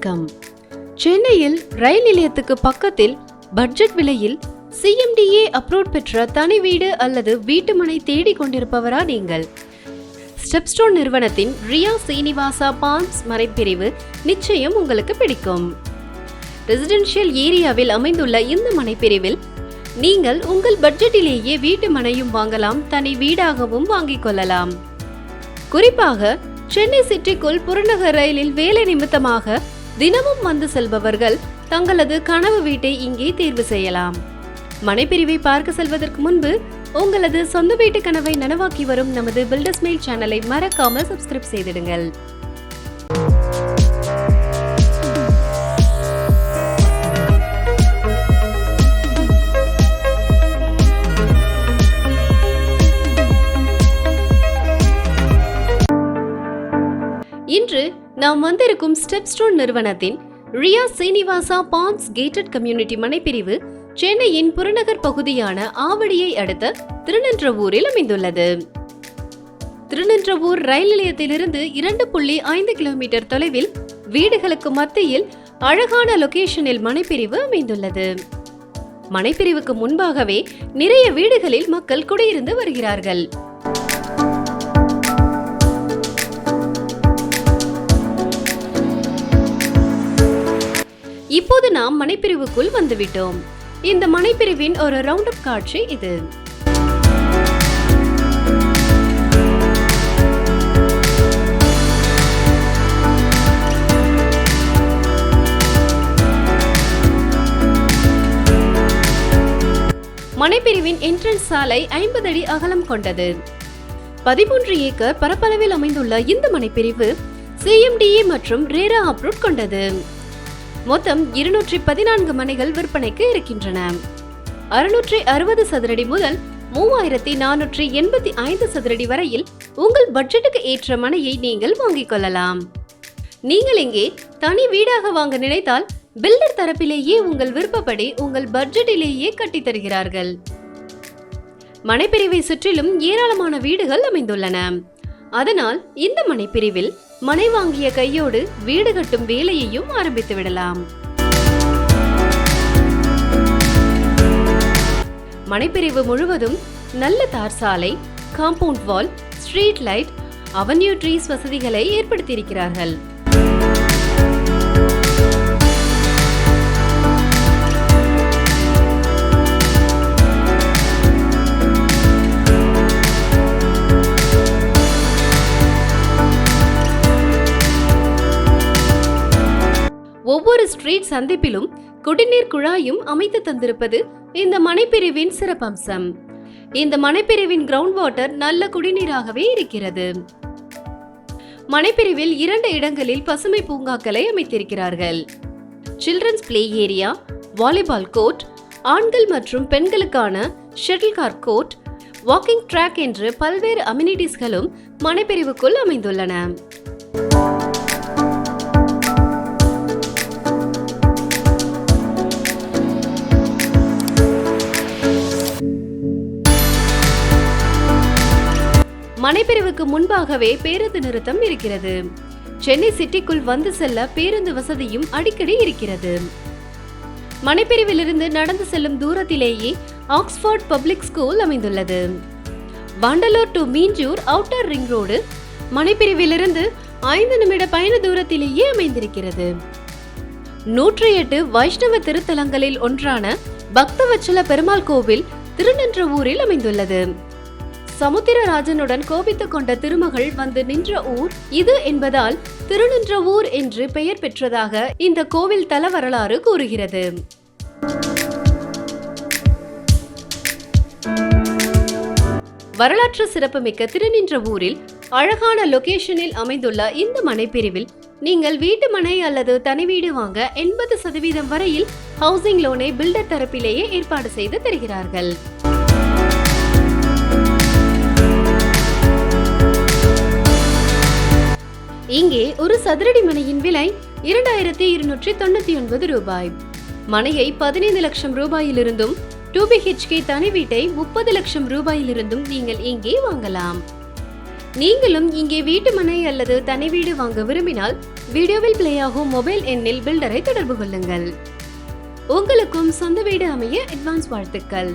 வணக்கம். சென்னையில் ரயில் நிலையத்துக்கு பக்கத்தில் பட்ஜெட் விலையில் CMDA Approved பெற்ற தனி வீடு அல்லது வீட்டுமனை தேடிக் கொண்டிருப்பவரா நீங்கள்? ஸ்டெப்ஸ்டோன் நிறுவனத்தின் ரியா சீனிவாசா பால்ம்ஸ் மனைப்பிரிவு நிச்சயம் உங்களுக்கு பிடிக்கும். ரெசிடென்ஷியல் ஏரியாவில் அமைந்துள்ள இந்த மனைப்பிரிவில் நீங்கள் உங்கள் பட்ஜெட்டிலேயே வீட்டு மனையும் வாங்கலாம், தனி வீடாகவும் வாங்கிக் கொள்ளலாம். குறிப்பாக சென்னை சிட்டிக்குள் புறநகர் ரயிலில் வேலை நிமித்தமாக தினமும் வந்து செல்பவர்கள் தங்களது கனவு வீட்டை இங்கே தேர்வு செய்யலாம். மனைப்பிரிவை பார்க்க செல்வதற்கு முன்பு உங்களது சொந்த வீட்டு கனவை நனவாக்கி வரும் நமது பில்டர்ஸ் மெயில் சேனலை மறக்காமல் சப்ஸ்கிரைப் செய்திடுங்கள். இன்று நாம் வந்திருக்கும் ஸ்டெப்ஸ்டோன் நிறுவனத்தின் ரியா சீனிவாசா பால்ம்ஸ் கேட்டட் கம்யூனிட்டி மனைப்பிரிவு சென்னையின் புறநகர் பகுதியான ஆவடியை அடுத்த திருநின்றவூரில் அமைந்துள்ளது. திருநின்றவூர் ரயில் நிலையத்திலிருந்து 2.5 கிலோமீட்டர் தொலைவில் வீடுகளுக்கு மத்தியில் அழகான லொகேஷனில் மனைப்பிரிவு அமைந்துள்ளது. மனைப்பிரிவுக்கு முன்பாகவே நிறைய வீடுகளில் மக்கள் குடியிருந்து வருகிறார்கள். இப்போது நாம் மனைப்பிரிவுக்குள் வந்துவிட்டோம். இந்த மனைப்பிரிவின் ஒரு ரவுண்ட் அப் காட்சி இது. மனைப்பிரிவின் என்ட்ரன்ஸ் சாலை 50 அடி அகலம் கொண்டது. 13 ஏக்கர் பரப்பளவில் அமைந்துள்ள இந்த மனைப்பிரிவு CMDA மற்றும் RERA அப்ரூவ்ட் கொண்டது. மொத்தம் 214 மனைகள் விற்பனைக்கு இருக்கின்றன. 660 சதுரடி முதல் 3485 சதுரடி வரையில் உங்கள் பட்ஜெட்டுக்கு ஏற்ற மனையை நீங்கள் வாங்கிக் கொள்ளலாம். நீங்கள் இங்கே தனி வீடாக வாங்க நினைத்தால் பில்டர் தரப்பிலேயே உங்கள் விருப்பப்படி உங்கள் பட்ஜெட்டிலேயே கட்டித் தருகிறார்கள். மனைப்பிரிவை சுற்றிலும் ஏராளமான வீடுகள் அமைந்துள்ளன. அதனால் இந்த மனைப்பிரிவில் மனை வாங்கிய கையோடு வீடு கட்டும் வேலையையும் ஆரம்பித்து விடலாம். மனைப்பிரிவு முழுவதும் நல்ல தார் சாலை, compound wall, street light, avenue trees வசதிகளை ஏற்படுத்தியிருக்கிறார்கள். ஒவ்வொரு ஸ்ட்ரீட் சந்திப்பிலும் குடிநீர் குழாயும் அமைத்து தந்திருப்பது இந்த மனைப்பிரிவின் சிறப்பம்சம். இந்த மனைப்பிரிவின் கிரவுண்ட் வாட்டர் நல்ல குடிநீராகவே இருக்கிறது. மனைப்பிரிவில் 2 இடங்களில் பசுமை பூங்காக்களை அமைத்திருக்கிறார்கள். Children's play area, volleyball court, ஆண்கள் மற்றும் பெண்களுக்கான shuttle cork court, walking track என்று பல்வேறு அம்யூனிட்டிஸ்களும் மனைப்பிரிவுக்குள் அமைந்துள்ளன. மனைப்பிரிவுக்கு முன்பாகவே பேருந்து நிறுத்தம் இருக்கிறது. சென்னை சிட்டிக்குள் வந்து செல்ல பேருந்து வசதியும் அடிக்கடி இருக்கிறது. மனைப்பிரிவிலிருந்து நடந்து செல்லும் தூரத்திலேயே ஆக்ஸ்போர்ட் பப்ளிக் ஸ்கூல் அமைந்துள்ளது. Vandalur to Minjur outer ring road மனைப்பிரிவிலிருந்து 5 நிமிட பயண தூரத்திலேயே அமைந்திருக்கிறது. 108 வைஷ்ணவ திருத்தலங்களில் ஒன்றான பக்தவச்சல பெருமாள் கோவில் திருநின்றவூரில் அமைந்துள்ளது. சமுத்திரராஜனுடன் கோபித்துக் கொண்ட திருமகள் வந்து நின்ற ஊர் இது என்பதால் திருநின்றவூர் என்று பெயர் பெற்றதாக இந்த கோவில் தல வரலாறு கூறுகிறது. வரலாற்று சிறப்புமிக்க திருநின்றவூரில் அழகான லொகேஷனில் அமைந்துள்ள இந்த மனைப்பிரிவில் நீங்கள் வீட்டு மனை அல்லது தனி வீடு வாங்க 80% வரையில் ஹவுசிங் லோனை பில்டர் தரப்பிலேயே ஏற்பாடு செய்து தருகிறார்கள். இங்கே ஒரு சதுரடி மனையின் விலை 2299 ரூபாய். மனையை 15 லட்சம் ரூபாயிலிருந்தும் 2 BHK தனி வீட்டை 30 லட்சம் ரூபாயிலிருந்தும் நீங்கள் இங்கே வாங்கலாம். நீங்களும் இங்கே வீட்டு மனை அல்லது தனி வீடு வாங்க விரும்பினால் வீடியோவில் பிளே ஆகும் மொபைல் எண்ணில் பில்டரை தொடர்பு கொள்ளுங்கள். உங்களுக்கும் சொந்த வீடு அமைய அட்வான்ஸ் வாழ்த்துக்கள்.